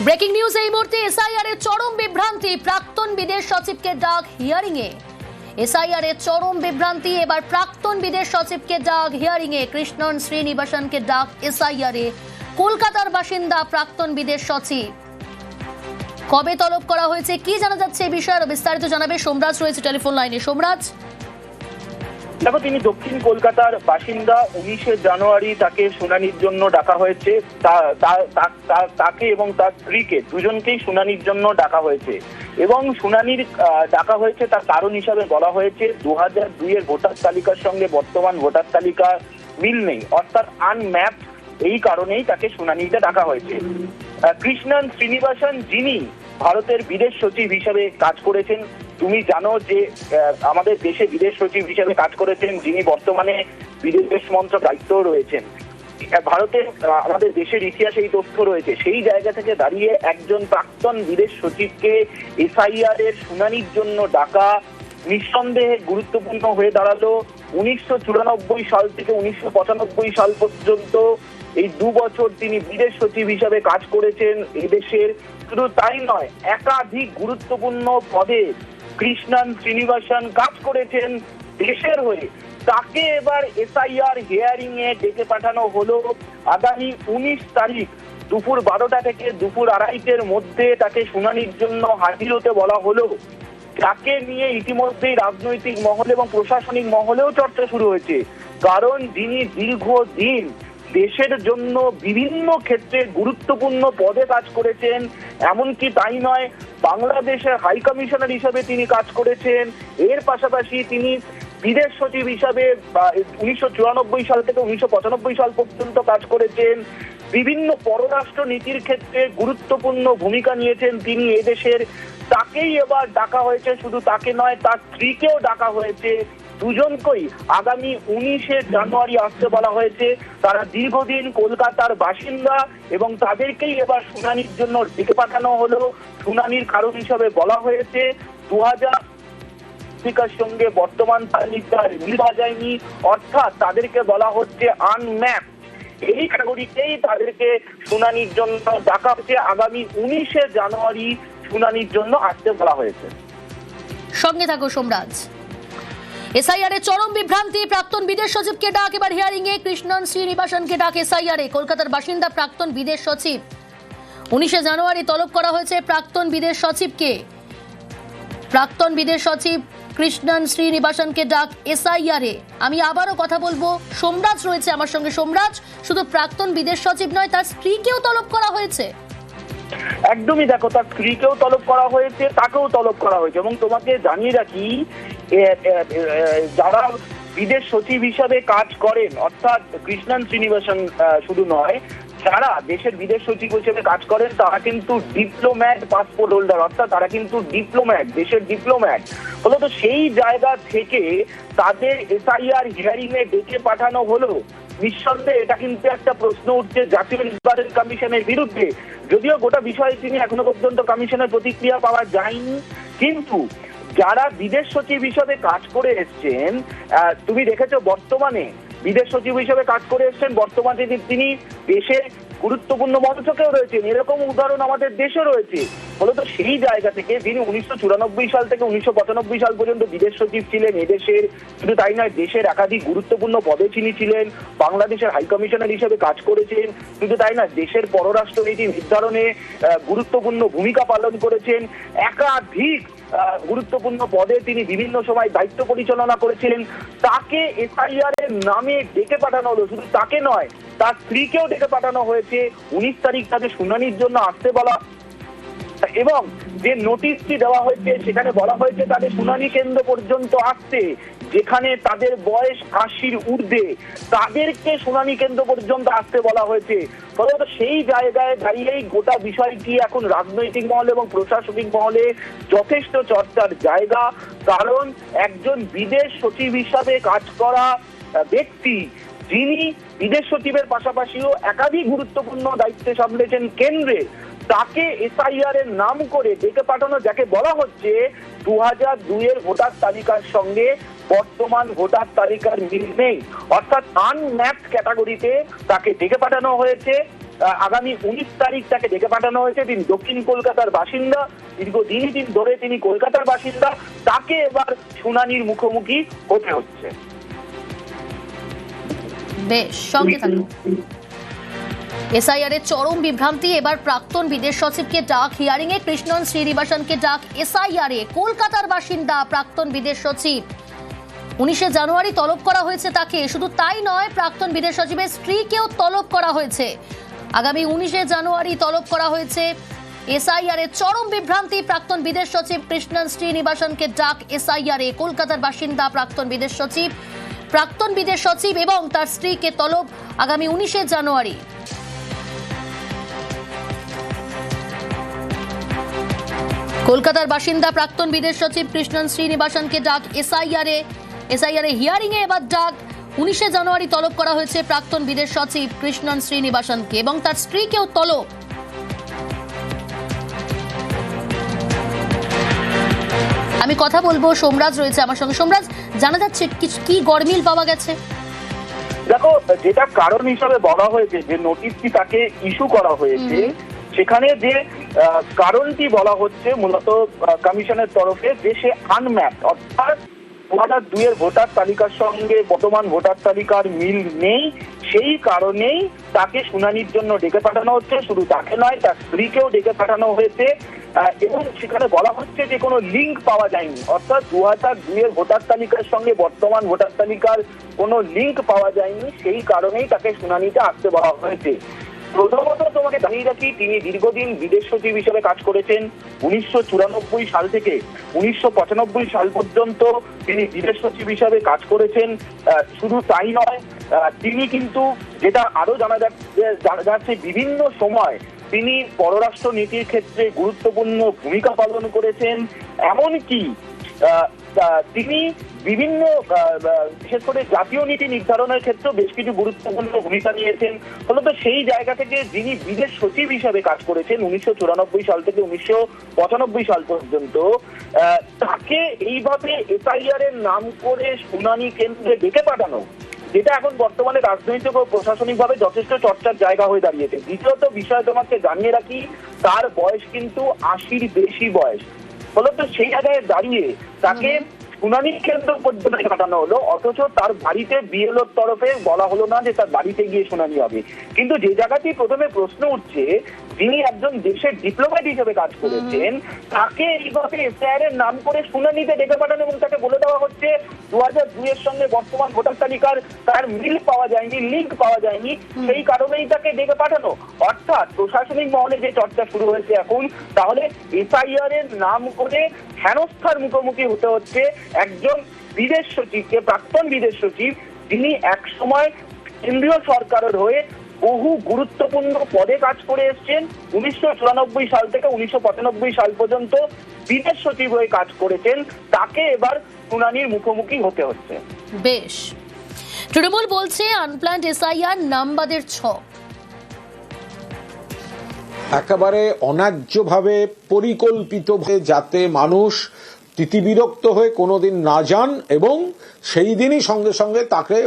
Breaking news এই মুহূর্তে SIR এর চরম বিভ্রান্তি, প্রাক্তন বিদেশ সচিবকে ডাক হিয়ারিং এ। এসআইআর এর চরম বিভ্রান্তি, এবার প্রাক্তন বিদেশ সচিবকে ডাক হিয়ারিং এ। কৃষ্ণন শ্রীনিবাসনকে ডাক এসআইআর এ। কলকাতার বাসিন্দা প্রাক্তন বিদেশ সচিব কবে তলব করা হয়েছে, কি জানা যাচ্ছে এই বিষয়ে আরো বিস্তারিত জানাবে সোমরাজ, রয়েছে টেলিফোন লাইনে। সোমরাজ, দেখো, তিনি দক্ষিণ কলকাতার বাসিন্দা। 19শে জানুয়ারি তাকে শুনানির জন্য ডাকা হয়েছে। তাকে এবং তার স্ত্রীকে দুজনকেই শুনানির জন্য ডাকা হয়েছে এবং শুনানির ডাকা হয়েছে তার কারণ হিসাবে বলা হয়েছে 2002 এর ভোটার তালিকার সঙ্গে বর্তমান ভোটার তালিকা মিল নেই, অর্থাৎ আনম্যাপড। এই কারণেই তাকে শুনানিতে ডাকা হয়েছে। কৃষ্ণন শ্রীনিবাসন, যিনি ভারতের বিদেশ সচিব হিসেবে কাজ করেছেন, তুমি জানো যে আমাদের দেশে বিদেশ সচিব হিসেবে কাজ করেছেন যিনি বর্তমানে বিদেশ মন্ত্রক দায়িত্ব রয়েছেন। ভারতের আমাদের দেশের ইতিহাসে এই তথ্য রয়েছে। সেই জায়গা থেকে দাঁড়িয়ে একজন প্রাক্তন বিদেশ সচিবকে এসআইআর এর শুনানির জন্য ডাকা নিঃসন্দেহে গুরুত্বপূর্ণ হয়ে দাঁড়ালো। 1994 সাল থেকে 1995 সাল পর্যন্ত এই 2 বছর তিনি বিদেশ সচিব হিসাবে কাজ করেছেন এদেশের। শুধু তাই নয়, একাধিক গুরুত্বপূর্ণ পদে কৃষ্ণন শ্রীনিবাসন কাজ করেছেন দেশের হয়ে। তাকে এবার এসআইআর হিয়ারিং এ ডেকে পাঠানো হলো। আগামী 19 তারিখ দুপুর 12টা থেকে দুপুর 2:30-এর মধ্যে তাকে শুনানির জন্য হাজির হতে বলা হলো। তাকে নিয়ে ইতিমধ্যেই রাজনৈতিক মহলে এবং প্রশাসনিক মহলেও চর্চা শুরু হয়েছে, কারণ যিনি দীর্ঘদিন দেশের জন্য বিভিন্ন ক্ষেত্রে গুরুত্বপূর্ণ পদে কাজ করেছেন। এমনকি তাই নয়, বাংলাদেশের হাই কমিশনার হিসাবে তিনি কাজ করেছেন। এর পাশাপাশি তিনি বিদেশ সচিব হিসাবে 1994 সাল থেকে 1995 সাল পর্যন্ত কাজ করেছেন। বিভিন্ন পররাষ্ট্র নীতির ক্ষেত্রে গুরুত্বপূর্ণ ভূমিকা নিয়েছেন তিনি এদেশের। তাকেই এবার ডাকা হয়েছে। শুধু তাকে নয়, তার স্ত্রীকেও ডাকা হয়েছে। দুজনকেই আগামী 19শে জানুয়ারি আসতে বলা হয়েছে। তারা দীর্ঘদিন কলকাতার বাসিন্দা এবং তাদেরকেই এবার শুনানির জন্য ডেকে পাঠানো হলো। শুনানির কারণ হিসাবে বলা হয়েছে 2000 তালিকার সঙ্গে বর্তমান তালিকার মিল যায়নি, অর্থাৎ তাদেরকে বলা হচ্ছে আনম্যাপ। এই ক্যাটাগরিতেই তাদেরকে শুনানির জন্য ডাকা হচ্ছে। আগামী 19শে জানুয়ারি শুনানির জন্য আসতে বলা হয়েছে। সঙ্গে থাকো সোমরাজ। এসআইআর এর চরম বিভ্রান্তি, প্রাক্তন বিদেশ সচিবকে ডাক এবার হিয়ারিং এ। কৃষ্ণন শ্রীনিবাসনকে ডাক এসআইআর এ। কলকাতার বাসিন্দা প্রাক্তন বিদেশ সচিব। 19শে জানুয়ারি তলব করা হয়েছে প্রাক্তন বিদেশ সচিবকে। প্রাক্তন বিদেশ সচিব কৃষ্ণন শ্রীনিবাসনকে ডাক এসআইআর এ। আমি আবারও কথা বলবো, সোমরাজ রয়েছে আমার সঙ্গে। সোমরাজ, শুধু প্রাক্তন বিদেশ সচিব নয়, তার স্ত্রীকেও তলব করা হয়েছে। একদমই, দেখো, তার স্ত্রীকেও তলব করা হয়েছে, তাকেও তলব করা হয়েছে। এবং তোমাকে জানিয়ে রাখি, যারা বিদেশ সচিব হিসাবে কাজ করেন, অর্থাৎ কৃষ্ণন শ্রীনিবাসন শুধু নয়, যারা দেশের বিদেশ সচিব হিসেবে কাজ করেন তারা কিন্তু ডিপ্লোম্যাট পাসপোর্ট হোল্ডার, অর্থাৎ তারা কিন্তু ডিপ্লোম্যাট, দেশের ডিপ্লোম্যাট। ফলত সেই জায়গা থেকে তাদের এসআইআর হিয়ারিং এ ডেকে পাঠানো হলো। নিঃসন্দেহে এটা কিন্তু একটা প্রশ্ন উঠছে জাতীয় নির্বাচন কমিশনের বিরুদ্ধে। যদিও গোটা বিষয়ে তিনি এখনো পর্যন্ত কমিশনের প্রতিক্রিয়া পাওয়া যায়নি, কিন্তু যারা বিদেশ সচিব হিসাবে কাজ করে এসছেন, তুমি দেখেছো বর্তমানে বিদেশ সচিব হিসেবে কাজ করে এসছেন, বর্তমানে তিনি দেশে গুরুত্বপূর্ণ মন্ত্রকেও রয়েছেন। এরকম উদাহরণ আমাদের দেশে রয়েছে। ফলত সেই জায়গা থেকে যিনি 1994 সাল থেকে 1995 সাল পর্যন্ত বিদেশ সচিব ছিলেন এদেশের, শুধু তাই নয়, দেশের একাধিক গুরুত্বপূর্ণ পদে তিনি ছিলেন। বাংলাদেশের হাই কমিশনার হিসেবে কাজ করেছেন। শুধু তাই না, দেশের পররাষ্ট্রনীতি নির্ধারণে গুরুত্বপূর্ণ ভূমিকা পালন করেছেন। একাধিক গুরুত্বপূর্ণ পদে তিনি বিভিন্ন সময় দায়িত্ব পরিচালনা করেছিলেন। তাকে এসআইআর এর নামে ডেকে পাঠানো হলো। শুধু তাকে নয়, তার স্ত্রীকেও ডেকে পাঠানো হয়েছে। 19 তারিখ তাকে শুনানির জন্য আসতে বলা, এবং যে নোটিশটি দেওয়া হয়েছে সেখানে বলা হয়েছে তাদের শুনানি কেন্দ্র পর্যন্ত আসতে, যেখানে তাদের বয়স 80-র ঊর্ধ্বে, তাদেরকে শুনানি কেন্দ্র পর্যন্ত আসতে বলা হয়েছে। ফলত সেই জায়গায় দাঁড়িয়েই গোটা বিষয়টি এখন রাজনৈতিক মহলে এবং প্রশাসনিক মহলে যথেষ্ট চর্চার জায়গা। কারণ একজন বিদেশ সচিব হিসাবে কাজ করা ব্যক্তি, যিনি বিদেশ সচিবের পাশাপাশিও একাধিক গুরুত্বপূর্ণ দায়িত্বে সামলেছেন কেন্দ্রে, তাকে এসআইআর এর নাম করে ডেকে পাঠানো, যাকে বলা হচ্ছে 2002 এর ভোটার তালিকার সঙ্গে বর্তমান ভোটার তালিকার মিল নেই, অর্থাৎ আনম্যাপড ক্যাটাগরিতে তাকে ডেকে পাঠানো হয়েছে। আগামী 19 তারিখ তাকে ডেকে পাঠানো হয়েছে। তিনি দক্ষিণ কলকাতার বাসিন্দা, দীর্ঘদিন ধরে তিনি কলকাতার বাসিন্দা, তাকে এবার শুনানির মুখোমুখি হতে হচ্ছে। বেশ, সঙ্গে থাকুন। এসআইআর এর চরম বিভ্রান্তি, এবার প্রাক্তন বিদেশ সচিবকে ডাক হিয়ারিং এ, কৃষ্ণন শ্রীনিবাসনকে ডাক এসআইআর এ। কলকাতার বাসিন্দা প্রাক্তন বিদেশ সচিব, 19 জানুয়ারি তলব করা হয়েছে তাকে। শুধু তাই নয়, প্রাক্তন বিদেশ সচিবের স্ত্রীকেও তলব করা হয়েছে। আগামী 19 জানুয়ারি তলব করা হয়েছে। এসআইআর এর চরম বিভ্রান্তি, প্রাক্তন বিদেশ সচিব কৃষ্ণন শ্রীনিবাসনকে ডাক এসআইআর এ। কলকাতার বাসিন্দা প্রাক্তন বিদেশ সচিব এবং তার স্ত্রীকে তলব আগামী 19 জানুয়ারি। কলকাতার বাসিন্দা প্রাক্তন বিদেশ সচিব কৃষ্ণন শ্রীনিবাসনকে ডাক এসআইআর এ হিয়ারিং এ এবার ডাক। 19 জানুয়ারি তলব করা হয়েছে প্রাক্তন বিদেশ সচিব কৃষ্ণন শ্রীনিবাসনকে এবং তার স্ত্রীকেও তলব। আমি কথা বলবো, সোমরাজ রয়েছে আমার সঙ্গে। সোমরাজ, জানা যাচ্ছে কি গরমিল পাওয়া গেছে? দেখো, যেটা কারণ হিসাবে বলা হয়েছে, যে নোটিশটি তাকে ইস্যু করা হয়েছে, সেখানে যে কারণটি বলা হচ্ছে মূলত কমিশনের তরফে, যে সে আনম্যাপ, অর্থাৎ 2002 ভোটার তালিকার সঙ্গে বর্তমান ভোটার তালিকার মিল নেই। সেই কারণেই তাকে শুনানির জন্য ডেকে পাঠানো হচ্ছে। শুধু তাকে নয়, তার স্ত্রীকেও ডেকে পাঠানো হয়েছে এবং সেখানে বলা হচ্ছে যে কোনো লিঙ্ক পাওয়া যায়নি, অর্থাৎ 2002 ভোটার তালিকার সঙ্গে বর্তমান ভোটার তালিকার কোনো লিঙ্ক পাওয়া যায়নি। সেই কারণেই তাকে শুনানিতে আসতে বলা হয়েছে। প্রথমত তোমাকে জানিয়ে রাখি, তিনি দীর্ঘদিন বিদেশ সচিব হিসেবে কাজ করেছেন। 1994 সাল থেকে 1995 সাল পর্যন্ত তিনি বিদেশ সচিব হিসাবে কাজ করেছেন। শুধু তাই নয়, তিনি কিন্তু যেটা আরো জানা যাচ্ছে, বিভিন্ন সময় তিনি পররাষ্ট্র নীতির ক্ষেত্রে গুরুত্বপূর্ণ ভূমিকা পালন করেছেন। এমনকি তিনি বিভিন্ন বিশেষ করে জাতীয় নীতি নির্ধারণের ক্ষেত্রে বেশ কিছু গুরুত্বপূর্ণ ভূমিকা নিয়েছেন। ফলত সেই জায়গা থেকে যিনি বিদেশ সচিব হিসাবে কাজ করেছেন 1994 সাল থেকে 1995 সাল পর্যন্ত, তাকে এইভাবে এসআইআর এর নাম করে শুনানি কেন্দ্রে ডেকে পাঠানো, যেটা এখন বর্তমানে রাজনৈতিক ও প্রশাসনিকভাবে যথেষ্ট চর্চার জায়গা হয়ে দাঁড়িয়েছে। দ্বিতীয়ত বিষয় তোমাকে জানিয়ে রাখি, তার বয়স কিন্তু 80-র বেশি বয়স। ফলত সেই জায়গায় দাঁড়িয়ে তাকে শুনানি কেন্দ্র পর্যন্ত পাঠানো হলো, অথচ তার বাড়িতে বিএলওর তরফে বলা হলো না যে তার বাড়িতে গিয়ে শুনানি হবে। কিন্তু যে জায়গাটি প্রথমে প্রশ্ন উঠছে, যিনি একজন দেশের ডিপ্লোম্যাট হিসেবে কাজ করেছেন, তাকে এইভাবে এসআইআর এর নাম করে শুনানিতে ডেকে পাঠানো এবং তাকে বলে দেওয়া হচ্ছে 2002 এর সঙ্গে বর্তমান ভোটার তালিকার তার মিল পাওয়া যায়নি, লিঙ্ক পাওয়া যায়নি, সেই কারণেই তাকে ডেকে পাঠানো। অর্থাৎ প্রশাসনিক মহলে যে চর্চা শুরু হয়েছে এখন, তাহলে এসআইআর এর নাম করে হেনস্থার মুখোমুখি হতে হচ্ছে একজন বিদেশ সচিবকে, প্রাক্তন বিদেশ সচিব, যিনি এক সময় কেন্দ্রীয় সরকারের হয়ে বহু গুরুত্বপূর্ণ পদে কাজ করে এসেছেন। 1994 সাল থেকে 1995 সাল পর্যন্ত বিদেশ সচিব হয়ে কাজ করেছেন। তাকে এবার শুনানির মুখোমুখি হতে হচ্ছে। বেশ, তৃণমূল বলছে আনপ্ল্যান্ড এসআইআর নামবাদের ছক। একেবারে অন্যায্যভাবে পরিকল্পিতভাবে, যাতে মানুষ তিতিবিরক্ত হয়ে কোনোদিন না যান এবং সেই দিনই সঙ্গে সঙ্গে তাকে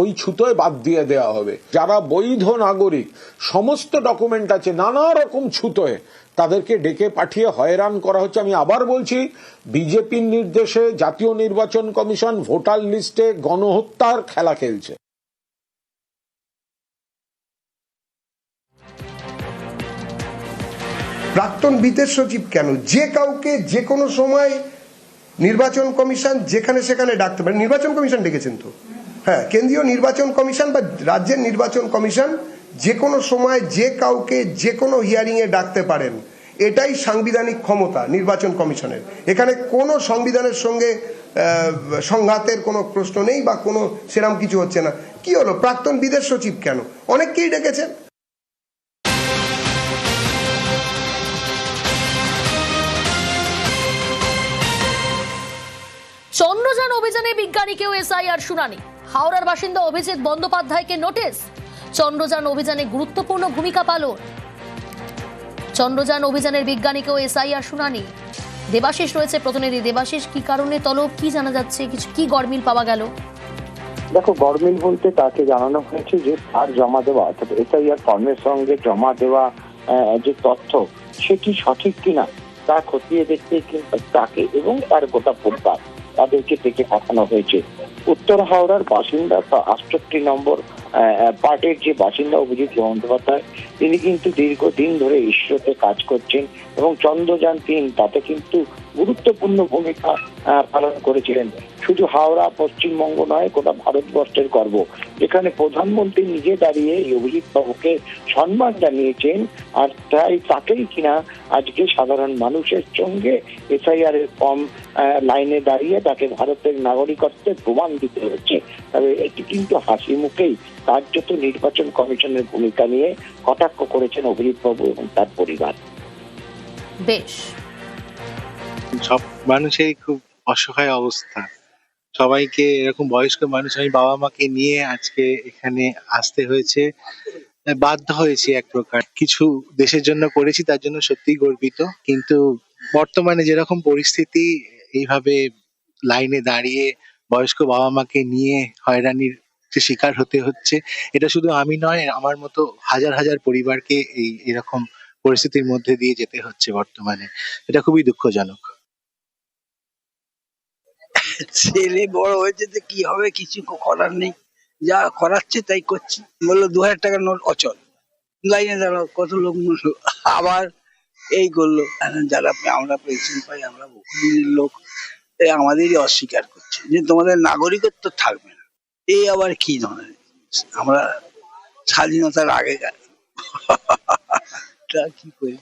ওই ছুতোয় বাদ দিয়ে দেওয়া হবে। যারা বৈধ নাগরিক, সমস্ত ডকুমেন্ট আছে, নানা রকম ছুতোয় তাদেরকে ডেকে পাঠিয়ে হয়রান করা হচ্ছে। আমি আবার বলছি, বিজেপির নির্দেশে জাতীয় নির্বাচন কমিশন ভোটার লিস্টে গণহত্যার খেলা খেলছে। প্রাক্তন বিদেশ সচিব কেন? যে কাউকে যে কোনো সময় নির্বাচন কমিশন যেখানে সেখানে ডাকতে পারে। নির্বাচন কমিশন ডেকেছেন তো, হ্যাঁ, কেন্দ্রীয় নির্বাচন কমিশন বা রাজ্যের নির্বাচন কমিশন যে কোনো সময় যে কাউকে যে কোনো হিয়ারিং এ ডাকতে পারেন। এটাই সাংবিধানিক ক্ষমতা নির্বাচন কমিশনের। এখানে কোনো সংবিধানের সঙ্গে সংঘাতের কোনো প্রশ্ন নেই বা কোনো সেরকম কিছু হচ্ছে না। কি হলো, প্রাক্তন বিদেশ সচিব কেন? অনেককেই ডেকেছেন। চন্দ্রযান অভিযানে বিজ্ঞানীকেও এসআইআর শুনানি। হাওড়ার বাসিন্দা অভিজিৎ বন্দ্যোপাধ্যায়কে নোটিশ। চন্দ্রযান অভিযানে গুরুত্বপূর্ণ ভূমিকা পালন। চন্দ্রযান অভিযানের বিজ্ঞানীকেও এসআইআর শুনানি। দেবাশিস রয়েছে প্রতিনিধি। দেবাশিস, কি কারণে তলব, কি জানা যাচ্ছে, কিছু কি গরমিল পাওয়া গেল? দেখো, গরমিল বলতে তাকে জানানো হয়েছে যে তার জমা দেওয়া অর্থাৎ এসআইআর ফর্মের সঙ্গে জমা দেওয়া যে তথ্য সেটি সঠিক কিনা তা খতিয়ে দেখতে কিন্তু তাকে এবং তার গোটা পরিবার তাদেরকে ডেকে পাঠানো হয়েছে। উত্তর হাওড়ার বাসিন্দা 68 নম্বর পার্টের যে বাসিন্দা অভিজিৎ বন্দ্যোপাধ্যায়, তিনি কিন্তু দীর্ঘদিন ধরে ইসরোতে কাজ করছেন এবং চন্দ্রযান-3 তাতে কিন্তু গুরুত্বপূর্ণ ভূমিকা পালন করেছিলেন। শুধু হাওড়া পশ্চিমবঙ্গ নয়, গোটা ভারতবর্ষের গর্ব, যেখানে প্রধানমন্ত্রী নিজে দাঁড়িয়ে এই অভিজিৎ বাবুকে সম্মান জানিয়েছেন। আর তাই তাকেই কিনা আজকে সাধারণ মানুষের সঙ্গে এসআইআর এর ফর্ম লাইনে দাঁড়িয়ে তাকে ভারতের নাগরিকত্বের প্রমাণ দিতে হচ্ছে। তবে এটি কিন্তু হাসি মুখেই কার্যত নির্বাচন কমিশনের ভূমিকা নিয়ে কটাক্ষ করেছেন অভিজিৎ বাবু এবং তার পরিবার। বেশ, সব মানুষেরই খুব অসহায় অবস্থা। সবাইকে এরকম বয়স্ক মানুষ, আমি বাবা মাকে নিয়ে আজকে এখানে আসতে হয়েছে, বাধ্য হয়েছি এক প্রকার। কিছু দেশের জন্য করেছি, তার জন্য সত্যিই গর্বিত। কিন্তু বর্তমানে যেরকম পরিস্থিতি, এইভাবে লাইনে দাঁড়িয়ে বয়স্ক বাবা মাকে নিয়ে হয়রানির যে শিকার হতে হচ্ছে, এটা শুধু আমি নয়, আমার মতো হাজার হাজার পরিবারকে এরকম পরিস্থিতির মধ্যে দিয়ে যেতে হচ্ছে বর্তমানে। এটা খুবই দুঃখজনক। ছেলে বড় হয়েছে তো কি হবে, কিছু করার নেই, যা করাচ্ছে তাই করছি। বললো 2000 টাকার নোট অচল, লাইনে দাঁড়াও, কত লোক মরলো, আবার এই করলো। এখন যারা আমরা পেনশন পাই, আমরা বহুদিনের লোক, তাই আমাদেরই অস্বীকার করছে যে তোমাদের নাগরিকত্ব থাকবে না। এই আবার কি ধরনের, আমরা স্বাধীনতার আগেকার তা কি করি।